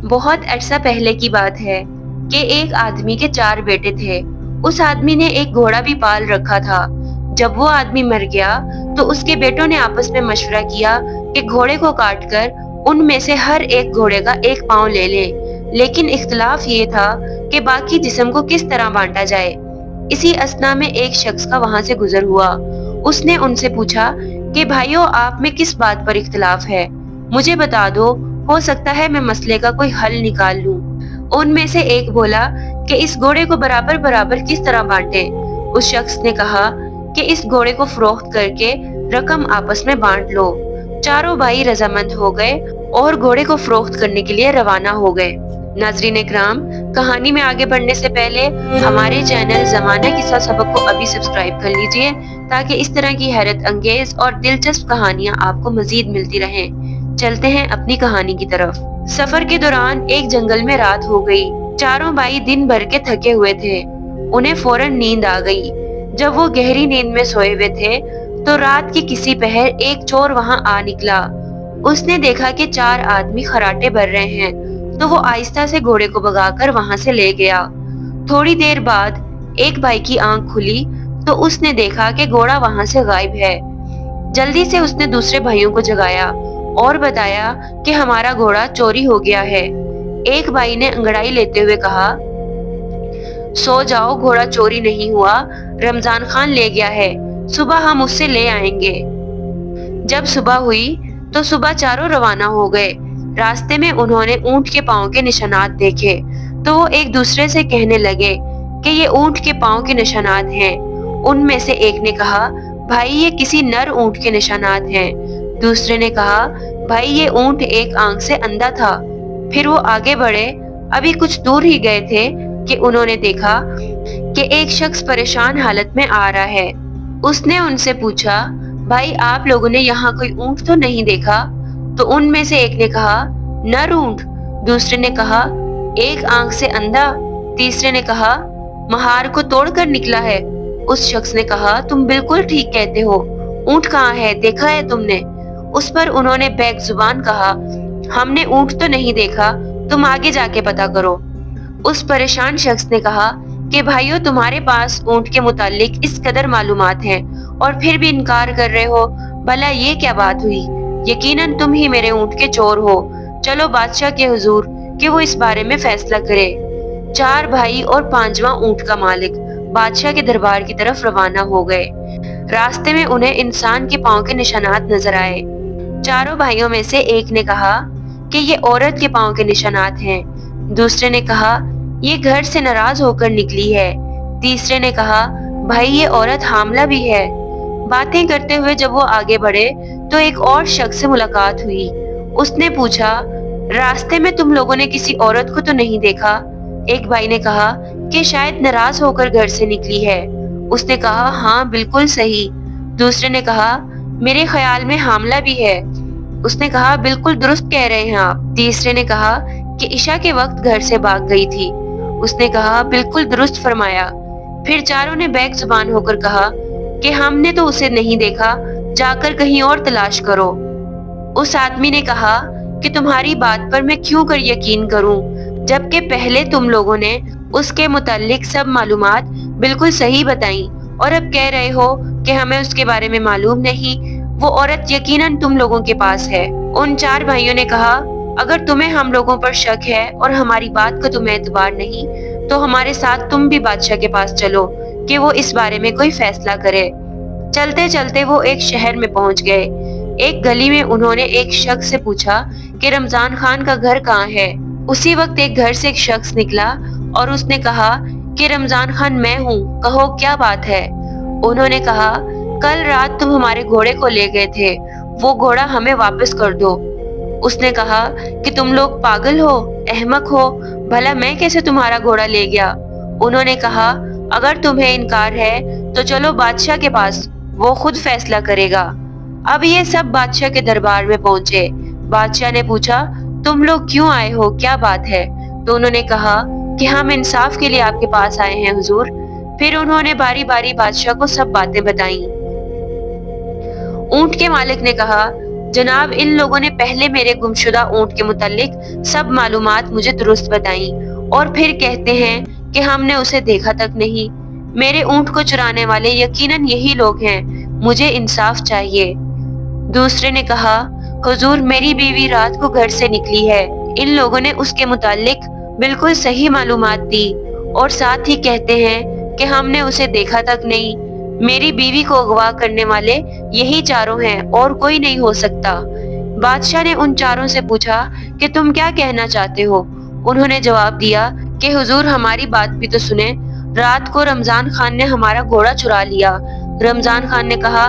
بہت عرصہ پہلے کی بات ہے کہ ایک آدمی کے 4 بیٹے تھے۔ اس آدمی نے ایک گھوڑا بھی پال رکھا تھا۔ جب وہ آدمی مر گیا تو اس کے بیٹوں نے آپس میں مشورہ کیا کہ گھوڑے کو کاٹ کر ان میں سے ہر ایک گھوڑے کا ایک پاؤں لے لے، لیکن اختلاف یہ تھا کہ باقی جسم کو کس طرح بانٹا جائے۔ اسی اثنا میں ایک شخص کا وہاں سے گزر ہوا۔ اس نے ان سے پوچھا کہ بھائیو، آپ میں کس بات پر اختلاف ہے؟ مجھے بتا دو، ہو سکتا ہے میں مسئلے کا کوئی حل نکال لوں۔ ان میں سے ایک بولا کہ اس گھوڑے کو برابر برابر کس طرح بانٹے؟ اس شخص نے کہا کہ اس گھوڑے کو فروخت کر کے رقم آپس میں بانٹ لو۔ چاروں بھائی رضامند ہو گئے اور گھوڑے کو فروخت کرنے کے لیے روانہ ہو گئے۔ ناظرین اکرام، کہانی میں آگے بڑھنے سے پہلے ہمارے چینل زمانہ قصہ سبق کو ابھی سبسکرائب کر لیجئے تاکہ اس طرح کی حیرت انگیز اور دلچسپ کہانیاں آپ کو مزید ملتی رہیں۔ چلتے ہیں اپنی کہانی کی طرف۔ سفر کے دوران ایک جنگل میں رات ہو گئی۔ چاروں بھائی دن بھر کے تھکے ہوئے تھے۔ انہیں فوراً نیند آ گئی۔ جب وہ گہری نیند میں سوئے ہوئے تھے تو رات کی کسی پہر ایک چور وہاں آ نکلا۔ اس نے دیکھا کہ 4 آدمی خراٹے بھر رہے ہیں تو وہ آہستہ سے گھوڑے کو بھگا کر وہاں سے لے گیا۔ تھوڑی دیر بعد ایک بھائی کی آنکھ کھلی تو اس نے دیکھا کہ گھوڑا وہاں سے غائب ہے۔ جلدی سے اس نے دوسرے بھائیوں کو جگایا اور بتایا کہ ہمارا گھوڑا چوری ہو گیا ہے۔ ایک بھائی نے انگڑائی لیتے ہوئے کہا، سو جاؤ، گھوڑا چوری نہیں ہوا، رمضان خان لے گیا ہے، صبح ہم اس سے لے آئیں گے۔ جب صبح ہوئی تو صبح چاروں روانہ ہو گئے۔ راستے میں انہوں نے اونٹ کے پاؤں کے نشانات دیکھے تو وہ ایک دوسرے سے کہنے لگے کہ یہ اونٹ کے پاؤں کے نشانات ہیں۔ ان میں سے ایک نے کہا، بھائی یہ کسی نر اونٹ کے نشانات ہیں۔ دوسرے نے کہا، بھائی یہ اونٹ ایک آنکھ سے اندھا تھا۔ پھر وہ آگے بڑھے، ابھی کچھ دور ہی گئے تھے کہ انہوں نے دیکھا کہ ایک شخص پریشان حالت میں آ رہا ہے۔ اس نے ان سے پوچھا، بھائی آپ لوگوں نے یہاں کوئی اونٹ تو نہیں دیکھا؟ تو ان میں سے ایک نے کہا، نر اونٹ۔ دوسرے نے کہا، ایک آنکھ سے اندھا۔ تیسرے نے کہا، مہار کو توڑ کر نکلا ہے۔ اس شخص نے کہا، تم بالکل ٹھیک کہتے ہو، اونٹ کہاں ہے، دیکھا ہے تم نے؟ اس پر انہوں نے بیک زبان کہا، ہم نے اونٹ تو نہیں دیکھا، تم آگے جا کے پتہ کرو۔ اس پریشان شخص نے کہا کہ بھائیو، تمہارے پاس اونٹ کے متعلق اس قدر معلومات ہیں اور پھر بھی انکار کر رہے ہو، بھلا یہ کیا بات ہوئی؟ یقیناً تم ہی میرے اونٹ کے چور ہو۔ چلو بادشاہ کے حضور کہ وہ اس بارے میں فیصلہ کرے۔ 4 بھائی اور 5واں اونٹ کا مالک بادشاہ کے دربار کی طرف روانہ ہو گئے۔ راستے میں انہیں انسان کے پاؤں کے نشانات نظر آئے۔ چاروں بھائیوں میں سے ایک نے کہا کہ یہ عورت کے پاؤں کے نشانات ہیں۔ دوسرے نے کہا، یہ گھر سے ناراض ہو کر نکلی ہے۔ تیسرے نے کہا، بھائی یہ عورت حاملہ بھی ہے۔ باتیں کرتے ہوئے جب وہ آگے بڑھے تو ایک اور شخص سے ملاقات ہوئی۔ اس نے پوچھا، راستے میں تم لوگوں نے کسی عورت کو تو نہیں دیکھا؟ ایک بھائی نے کہا کہ شاید ناراض ہو کر گھر سے نکلی ہے۔ اس نے کہا، ہاں بالکل صحیح۔ دوسرے نے کہا، میرے خیال میں حاملہ بھی ہے۔ اس نے کہا، بالکل درست کہہ رہے ہیں آپ۔ تیسرے نے کہا کہ عشاء کے وقت گھر سے بھاگ گئی تھی۔ اس نے کہا، بالکل درست فرمایا۔ پھر چاروں نے بیک زبان ہو کر کہا کہ ہم نے تو اسے نہیں دیکھا، جا کر کہیں اور تلاش کرو۔ اس آدمی نے کہا کہ تمہاری بات پر میں کیوں کر یقین کروں، جبکہ پہلے تم لوگوں نے اس کے متعلق سب معلومات بالکل صحیح بتائیں اور اب کہہ رہے ہو کہ ہمیں اس کے بارے میں معلوم نہیں۔ وہ عورت یقیناً تم لوگوں کے پاس ہے۔ ان 4 بھائیوں نے کہا، اگر تمہیں ہم لوگوں پر شک ہے اور ہماری بات کا تمہیں اعتبار نہیں تو ہمارے ساتھ تم بھی بادشاہ کے پاس چلو کہ وہ اس بارے میں کوئی فیصلہ کرے۔ چلتے چلتے وہ ایک شہر میں پہنچ گئے۔ ایک گلی میں انہوں نے ایک شخص سے پوچھا کہ رمضان خان کا گھر کہاں ہے۔ اسی وقت ایک گھر سے ایک شخص نکلا اور اس نے کہا کہ رمضان خان میں ہوں، کہو کیا بات ہے؟ انہوں نے کہا، کل رات تم ہمارے گھوڑے کو لے گئے تھے، وہ گھوڑا ہمیں واپس کر دو۔ اس نے کہا کہ تم لوگ پاگل ہو، احمق ہو، بھلا میں کیسے تمہارا گھوڑا لے گیا؟ انہوں نے کہا، اگر تمہیں انکار ہے تو چلو بادشاہ کے پاس، وہ خود فیصلہ کرے گا۔ اب یہ سب بادشاہ کے دربار میں پہنچے۔ بادشاہ نے پوچھا، تم لوگ کیوں آئے ہو، کیا بات ہے؟ تو انہوں نے کہا کہ ہم انصاف کے لیے آپ کے پاس آئے ہیں حضور۔ پھر انہوں نے باری باری بادشاہ کو سب باتیں بتائیں۔ اونٹ کے مالک نے کہا، जनाब, इन लोगों ने पहले मेरे गुमशुदा ऊंट के मुतालिक सब मालूमात मुझे दुरुस्त बताई और फिर कहते हैं कि हमने उसे देखा तक नहीं। मेरे ऊंट को चुराने वाले यकीनन यही लोग हैं। मुझे इंसाफ चाहिए। दूसरे ने कहा, हुजूर, मेरी बीवी रात को घर से निकली है। इन लोगों ने उसके मुतालिक बिल्कुल सही मालूमात दी और साथ ही कहते हैं कि हमने उसे देखा तक नहीं। मेरी बीवी को अगवा करने वाले यही चारों हैं और कोई नहीं हो सकता। बादशाह ने उन चारों से पूछा कि तुम क्या कहना चाहते हो? उन्होंने जवाब दिया कि हुजूर, हमारी बात भी तो सुने। रात को रमजान खान ने हमारा घोड़ा चुरा लिया। रमजान खान ने कहा,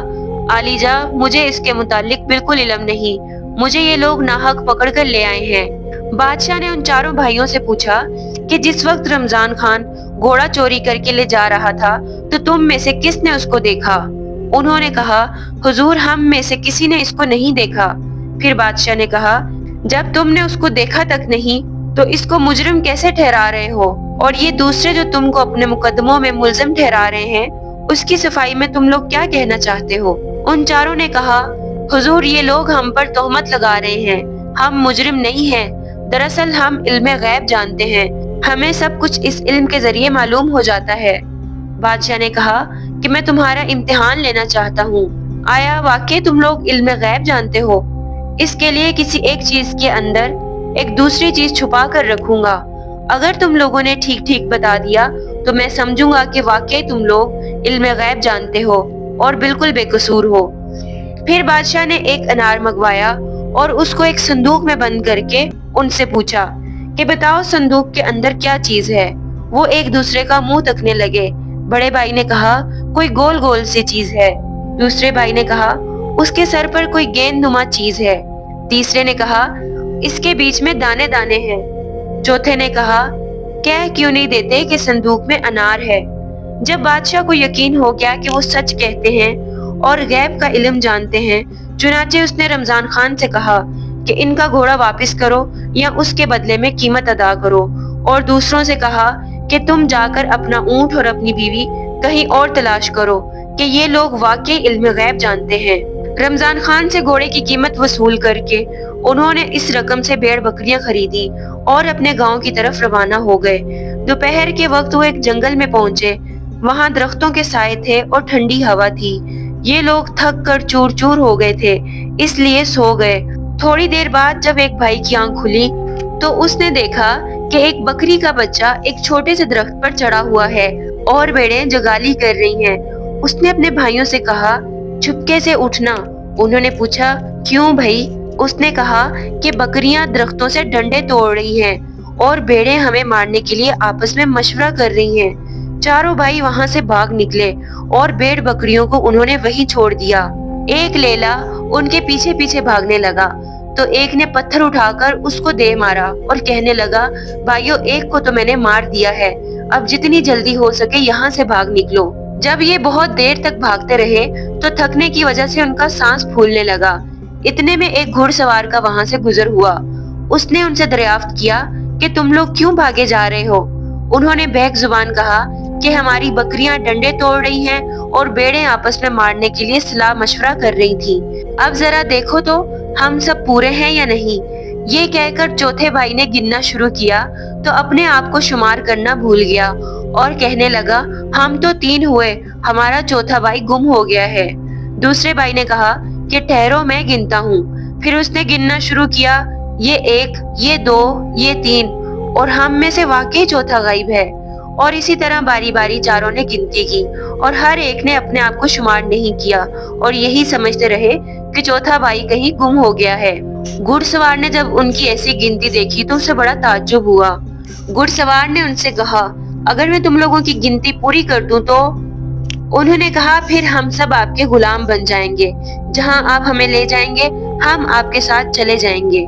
आलीजा, मुझे इसके मुतालिक बिल्कुल इल्म नहीं। मुझे ये लोग नाहक पकड़ कर ले आए हैं। बादशाह ने उन चारों भाइयों से पूछा कि जिस वक्त रमजान खान घोड़ा चोरी करके ले जा रहा था तो तुम में से किसने उसको देखा? उन्होंने कहा, हुजूर, हम में से किसी ने इसको नहीं देखा। फिर बादशाह ने कहा, जब तुमने उसको देखा तक नहीं तो इसको मुजरिम कैसे ठहरा रहे हो? और ये दूसरे जो तुमको अपने मुकदमों में मुल्जिम ठहरा रहे हैं, उसकी सफाई में तुम लोग क्या कहना चाहते हो? उन चारों ने कहा, हुजूर, ये लोग हम पर तोहमत लगा रहे हैं। हम मुजरिम नहीं हैं। दरअसल हम इल्म गैब जानते हैं। हमें सब कुछ इस इल्म के जरिए मालूम हो जाता है। बादशाह ने कहा कि मैं तुम्हारा इम्तिहान लेना चाहता हूँ। आया वाकई तुम लोग इल्म गैब जानते हो? इसके लिए किसी एक चीज के अंदर एक दूसरी चीज छुपा कर रखूंगा। अगर तुम लोगों ने ठीक ठीक बता दिया तो मैं समझूंगा कि वाकई तुम लोग इल्म गैब जानते हो और बिल्कुल बेकसूर हो। फिर बादशाह ने एक अनार मंगवाया और उसको एक संदूक में बंद करके उनसे पूछा कि बताओ, संदूक के अंदर क्या चीज है? वो एक दूसरे का मुंह तकने लगे। बड़े भाई ने कहा, कोई गोल गोल सी चीज है। दूसरे भाई ने कहा, उसके सर पर कोई गेंद नुमा चीज है। तीसरे ने कहा, इसके बीच में दाने दाने हैं। चौथे ने कहा, कह क्यों नहीं देते कि संदूक में अनार है? जब बादशाह को यकीन हो गया कि वो सच कहते हैं और गैब का इल्म जानते हैं, चुनाचे उसने रमजान खान से कहा कि इनका घोड़ा वापस करो या उसके बदले में कीमत अदा करो, और दूसरों से कहा कि तुम जाकर अपना ऊंट और अपनी बीवी कहीं और तलाश करो कि ये लोग वाकई इल्म गैब जानते हैं। रमजान खान से घोड़े की कीमत वसूल करके उन्होंने इस रकम से भेड़ बकरियां खरीदी और अपने गांव की तरफ रवाना हो गए। दोपहर के वक्त वो एक जंगल में पहुंचे। वहां दरख्तों के साए थे और ठंडी हवा थी। ये लोग थक कर चूर चूर हो गए थे, इसलिए सो गए। थोड़ी देर बाद जब एक भाई की आंख खुली तो उसने देखा कि एक बकरी का बच्चा एक छोटे से दरख्त पर चढ़ा हुआ है और भेड़ें जगाली कर रही हैं। उसने अपने भाइयों से कहा, चुपके से उठना। उन्होंने पूछा, क्यों भाई? उसने कहा कि बकरियां दरख्तों से डंडे तोड़ रही हैं और भेड़ें हमें मारने के लिए आपस में मशवरा कर रही हैं। चारों भाई वहां से भाग निकले और भेड़ बकरियों को उन्होंने वहीं छोड़ दिया। एक लेला उनके पीछे पीछे भागने लगा तो एक ने पत्थर उठाकर उसको दे मारा और कहने लगा, भाइयों, एक को तो मैंने मार दिया है, अब जितनी जल्दी हो सके यहाँ से भाग निकलो। जब ये बहुत देर तक भागते रहे तो थकने की वजह से उनका सांस फूलने लगा। इतने में एक घुड़सवार का वहां से गुजर हुआ। उसने उनसे दरियाफ्त किया कि तुम लोग क्यों भागे जा रहे हो? उन्होंने बहक जुबान कहा कि हमारी बकरियां डंडे तोड़ रही हैं और भेड़ें आपस में मारने के लिए सलाह मशवरा कर रही थी। अब जरा देखो तो हम सब पूरे हैं या नहीं। ये कहकर चौथे भाई ने गिनना शुरू किया तो अपने आप को शुमार करना भूल गया और कहने लगा, हम तो 3 हुए, हमारा चौथा भाई गुम हो गया है। दूसरे भाई ने कहा कि ठहरो, मैं गिनता हूँ। फिर उसने गिनना शुरू किया, ये 1, ये 2, ये 3 और हम में से वाकई चौथा गायब है। और इसी तरह बारी बारी चारों ने गिनती की और हर एक ने अपने आप को शुमार नहीं किया और यही समझते रहे कि चौथा भाई कहीं गुम हो गया है। घुड़सवार ने जब उनकी ऐसी गिनती देखी तो उसे बड़ा ताज्जुब हुआ। घुड़सवार ने उनसे कहा, अगर मैं तुम लोगों की गिनती पूरी कर दूं तो? उन्होंने कहा, फिर हम सब आपके गुलाम बन जाएंगे। जहां आप हमें ले जाएंगे हम आपके साथ चले जाएंगे।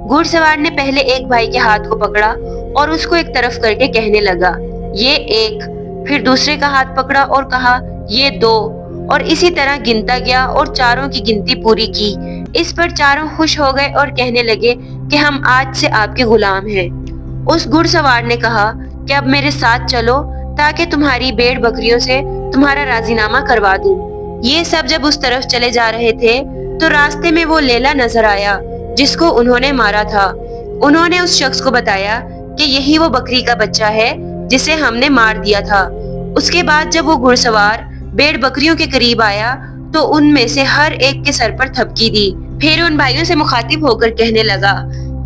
घुड़सवार ने पहले एक भाई के हाथ को पकड़ा और उसको एक तरफ करके कहने लगा, ये 1। फिर दूसरे का हाथ पकड़ा और कहा, ये 2 और इसी तरह गिनता गया और चारों की गिनती पूरी की। इस पर चारों खुश हो गए और कहने लगे कि हम आज से आपके गुलाम हैं। उस घुड़सवार ने कहा कि अब मेरे साथ चलो ताकि तुम्हारी भेड़ बकरियों से तुम्हारा राजीनामा करवा दूं। ये सब जब उस तरफ चले जा रहे थे तो रास्ते में वो लैला नजर आया जिसको उन्होंने मारा था। उन्होंने उस शख्स को बताया कि यही वो बकरी का बच्चा है जिसे हमने मार दिया था। उसके बाद जब वो घुड़सवार भेड़ बकरियों के करीब आया तो उनमें से हर एक के सर पर थपकी दी। फिर उन भाइयों से मुखातिब होकर कहने लगा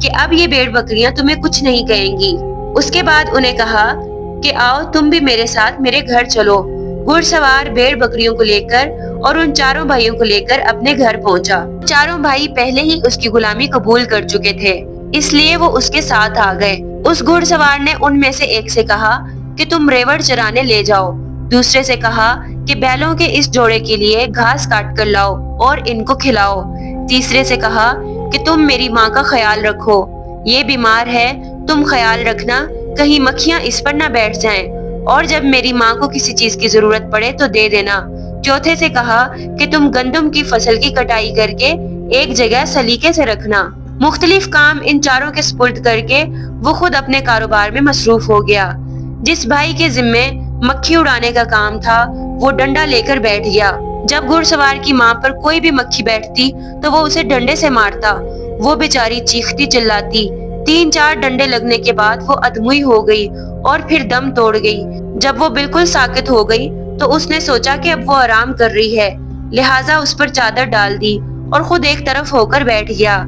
कि अब ये भेड़ बकरियां तुम्हें कुछ नहीं कहेंगी। उसके बाद उन्हें कहा कि आओ तुम भी मेरे साथ मेरे घर चलो। घुड़सवार भेड़ बकरियों को लेकर और उन चारों भाइयों को लेकर अपने घर पहुंचा। चारों भाई पहले ही उसकी गुलामी कबूल कर चुके थे, इसलिए वो उसके साथ आ गए। उस घुड़सवार ने उनमें से एक से कहा कि तुम रेवड़ चराने ले जाओ, दूसरे से कहा कि बैलों के इस जोड़े के लिए घास काट कर लाओ और इनको खिलाओ, तीसरे से कहा कि तुम मेरी माँ का ख्याल रखो, ये बीमार है, तुम ख्याल रखना कहीं मक्खियाँ इस पर न बैठ जाएं, और जब मेरी माँ को किसी चीज की जरूरत पड़े तो दे देना। चौथे से कहा कि तुम गंदम की फसल की कटाई करके एक जगह सलीके से रखना। मुख्तलिफ काम इन चारों के सुपुर्द करके वो खुद अपने कारोबार में मसरूफ हो गया। जिस भाई के जिम्मे मक्खी उड़ाने का काम था वो डंडा लेकर बैठ गया। जब घुड़सवार की माँ पर कोई भी मक्खी बैठती तो वो उसे डंडे से मारता। वो बेचारी चीखती चिल्लाती। 3-4 डंडे लगने के बाद वो अधमुई हो गई और फिर दम तोड़ गई। जब वो बिल्कुल साकित हो गई तो उसने सोचा कि अब वो आराम कर रही है, लिहाजा उस पर चादर डाल दी और खुद एक तरफ होकर बैठ गया।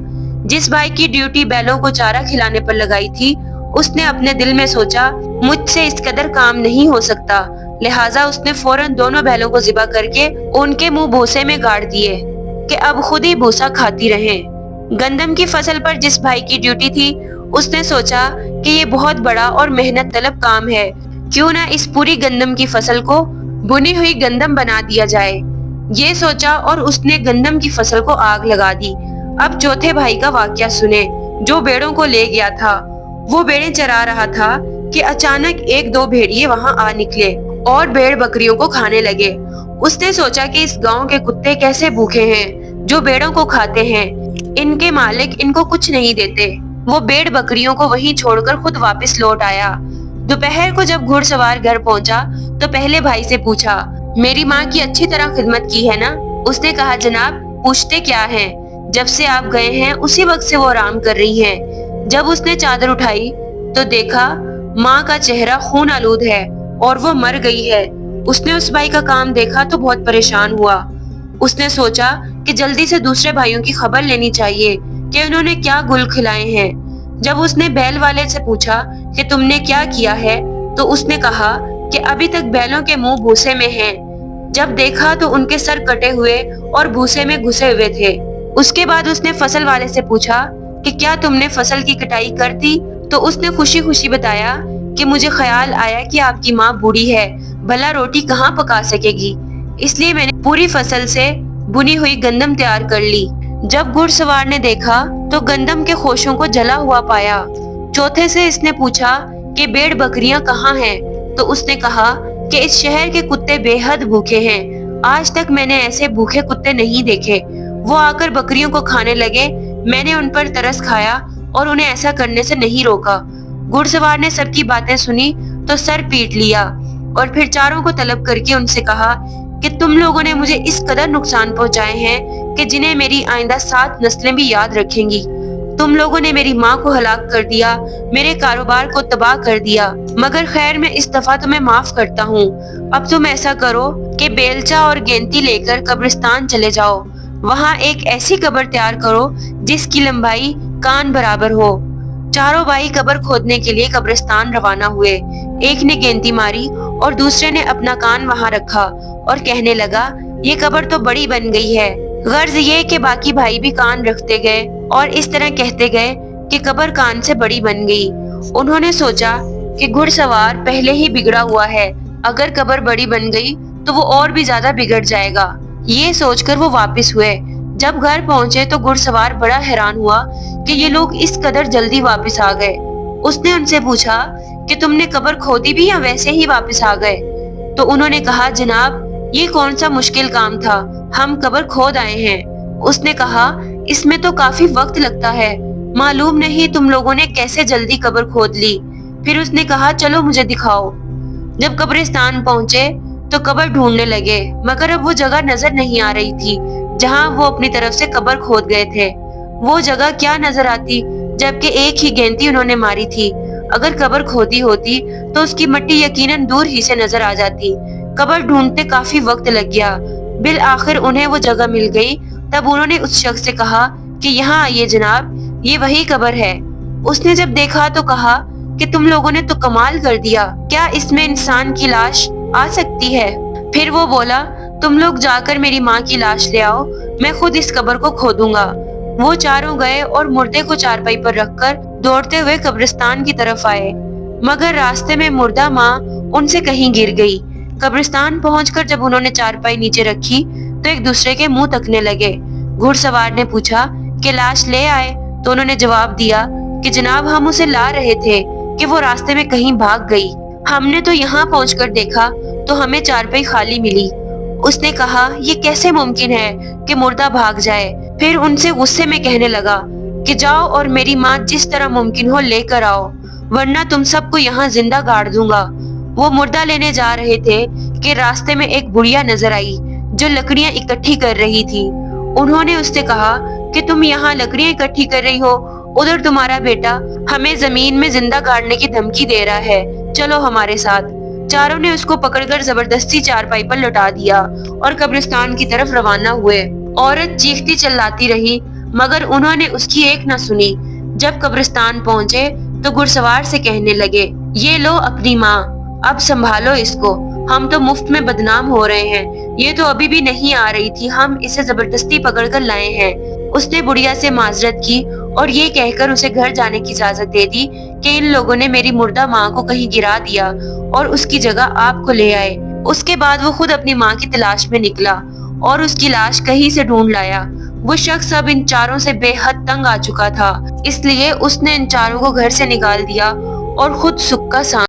जिस भाई की ड्यूटी बैलों को चारा खिलाने पर लगाई थी उसने अपने दिल में सोचा मुझसे इस कदर काम नहीं हो सकता, लिहाजा उसने फौरन दोनों बैलों को ज़िबा करके उनके मुंह भूसे में गाड़ दिए कि अब खुद ही भूसा खाती रहें। गंदम की फसल पर जिस भाई की ड्यूटी थी उसने सोचा कि ये बहुत बड़ा और मेहनत तलब काम है, क्यों ना इस पूरी गंदम की फसल को बुनी हुई गंदम बना दिया जाए। ये सोचा और उसने गंदम की फसल को आग लगा दी। अब चौथे भाई का वाकया सुने, जो भेड़ों को ले गया था। वो भेड़ें चरा रहा था कि अचानक 1-2 भेड़िए वहां आ निकले और भेड़ बकरियों को खाने लगे। उसने सोचा कि इस गांव के कुत्ते कैसे भूखे हैं जो भेड़ों को खाते हैं, इनके मालिक इनको कुछ नहीं देते। वो भेड़ बकरियों को वहीं छोड़कर खुद वापस लौट आया। दोपहर को जब घुड़सवार घर पहुंचा तो पहले भाई से पूछा, मेरी माँ की अच्छी तरह खिदमत की है ना? उसने कहा, जनाब पूछते क्या है, जब से आप गए हैं उसी वक्त से वो आराम कर रही हैं। जब उसने चादर उठाई तो देखा माँ का चेहरा खून आलूद है और वो मर गई है। उसने उस भाई का काम देखा तो बहुत परेशान हुआ। उसने सोचा कि जल्दी से दूसरे भाइयों की खबर लेनी चाहिए कि उन्होंने क्या गुल खिलाए हैं। जब उसने बैल वाले से पूछा कि तुमने क्या किया है तो उसने कहा कि अभी तक बैलों के मुंह भूसे में हैं। जब देखा तो उनके सर कटे हुए और भूसे में घुसे हुए थे। उसके बाद उसने फसल वाले से पूछा कि क्या तुमने फसल की कटाई कर दी? तो उसने खुशी खुशी बताया कि मुझे ख्याल आया कि आपकी माँ बूढ़ी है, भला रोटी कहाँ पका सकेगी, इसलिए मैंने पूरी फसल से बुनी हुई गंदम तैयार कर ली। जब घुड़सवार ने देखा तो गंदम के खोशों को जला हुआ पाया। चौथे से इसने पूछा कि भेड़ बकरियां कहाँ हैं? तो उसने कहा कि इस शहर के कुत्ते बेहद भूखे हैं, आज तक मैंने ऐसे भूखे कुत्ते नहीं देखे। वो आकर बकरियों को खाने लगे, मैंने उन पर तरस खाया और उन्हें ऐसा करने से नहीं रोका। घुड़सवार ने सबकी बातें सुनी तो सर पीट लिया और फिर चारों को तलब करके उनसे कहा कि तुम लोगों ने मुझे इस कदर नुकसान पहुंचाए हैं कि जिन्हें मेरी आइंदा 7 नस्लें भी याद रखेंगी। तुम लोगों ने मेरी माँ को हलाक कर दिया, मेरे कारोबार को तबाह कर दिया, मगर खैर मैं इस दफा तुम्हें माफ करता हूँ। अब तुम ऐसा करो कि बेलचा और गेंती लेकर कब्रिस्तान चले जाओ, वहाँ एक ऐसी कब्र तैयार करो जिसकी लंबाई कान बराबर हो। चारों भाई कब्र खोदने के लिए कब्रिस्तान रवाना हुए। एक ने गेंती मारी और दूसरे ने अपना कान वहां रखा और कहने लगा, ये कब्र तो बड़ी बन गई है। गर्ज ये कि बाकी भाई भी कान रखते गए और इस तरह कहते गए कि कब्र कान से बड़ी बन गई। उन्होंने सोचा कि घुड़सवार पहले ही बिगड़ा हुआ है, अगर कब्र बड़ी बन गई तो वो और भी ज्यादा बिगड़ जाएगा। ये सोचकर वो वापस हुए। जब घर पहुंचे तो घुड़सवार बड़ा हैरान हुआ कि ये लोग इस कदर जल्दी वापस आ गए। उसने उनसे पूछा कि तुमने कब्र खोदी भी या वैसे ही वापस आ गए? तो उन्होंने कहा, जनाब ये कौन सा मुश्किल काम था, हम कब्र खोद आए हैं। उसने कहा, इसमें तो काफी वक्त लगता है, मालूम नहीं तुम लोगों ने कैसे जल्दी कब्र खोद ली। फिर उसने कहा, चलो मुझे दिखाओ। जब कब्रिस्तान पहुंचे तो कब्र ढूंढने लगे, मगर अब वो जगह नजर नहीं आ रही थी। जहां वो अपनी तरफ से कब्र खोद गए थे। वो जगह क्या नजर आती, जबकि एक ही गेंदती उन्होंने मारी थी। अगर कब्र खोदी होती तो उसकी मिट्टी यकीनन दूर ही से नजर आ जाती। कब्र ढूंढते काफी वक्त लग गया। बिल आखिर उन्हें वो जगह मिल गई। तब उन्होंने उस शख्स से कहा कि यहाँ आइए जनाब, ये वही कब्र है। उसने जब देखा तो कहा कि तुम लोगों ने तो कमाल कर दिया, क्या इसमें इंसान की लाश आ सकती है? फिर वो बोला, तुम लोग जाकर मेरी माँ की लाश ले आओ, मैं खुद इस कब्र को खोदूंगा। वो चारों गए और मुर्दे को चारपाई पर रखकर दौड़ते हुए कब्रिस्तान की तरफ आए, मगर रास्ते में मुर्दा माँ उनसे कहीं गिर गई। कब्रिस्तान पहुंचकर जब उन्होंने चारपाई नीचे रखी तो एक दूसरे के मुंह तकने लगे। घुड़सवार ने पूछा कि लाश ले आए? तो उन्होंने जवाब दिया कि जनाब, हम उसे ला रहे थे कि वो रास्ते में कहीं भाग गई। हमने तो यहाँ पहुंचकर देखा तो हमें चारपाई खाली मिली। उसने कहा, ये कैसे मुमकिन है कि मुर्दा भाग जाए? फिर उनसे गुस्से में कहने लगा कि जाओ और मेरी माँ जिस तरह मुमकिन हो लेकर आओ, वरना तुम सबको यहाँ जिंदा गाड़ दूंगा। वो मुर्दा लेने जा रहे थे कि रास्ते में एक बुढ़िया नजर आई जो लकड़ियां इकट्ठी कर रही थी। उन्होंने उससे कहा कि तुम यहाँ लकड़ियां इकट्ठी कर रही हो, उधर तुम्हारा बेटा हमें जमीन में जिंदा गाड़ने की धमकी दे रहा है, चलो हमारे साथ। चारों ने उसको पकड़कर जबरदस्ती चारपाई पर लौटा दिया और कब्रिस्तान की तरफ रवाना हुए। औरत चीखती चिल्लाती रही, मगर उन्होंने उसकी एक न सुनी। जब कब्रिस्तान पहुंचे तो घुड़सवार से कहने लगे, ये लो अपनी माँ, अब संभालो इसको, हम तो मुफ्त में बदनाम हो रहे हैं। ये तो अभी भी नहीं आ रही थी, हम इसे जबरदस्ती पकड़कर लाए हैं। उसने बुढ़िया से माजरत की और ये कहकर उसे घर जाने की इजाजत दे दी कि इन लोगों ने मेरी मुर्दा माँ को कहीं गिरा दिया और उसकी जगह आपको ले आए। उसके बाद वो खुद अपनी माँ की तलाश में निकला और उसकी लाश कहीं से ढूंढ लाया। वो शख्स अब इन चारों से बेहद तंग आ चुका था, इसलिए उसने इन चारों को घर से निकाल दिया और खुद सुख का सांस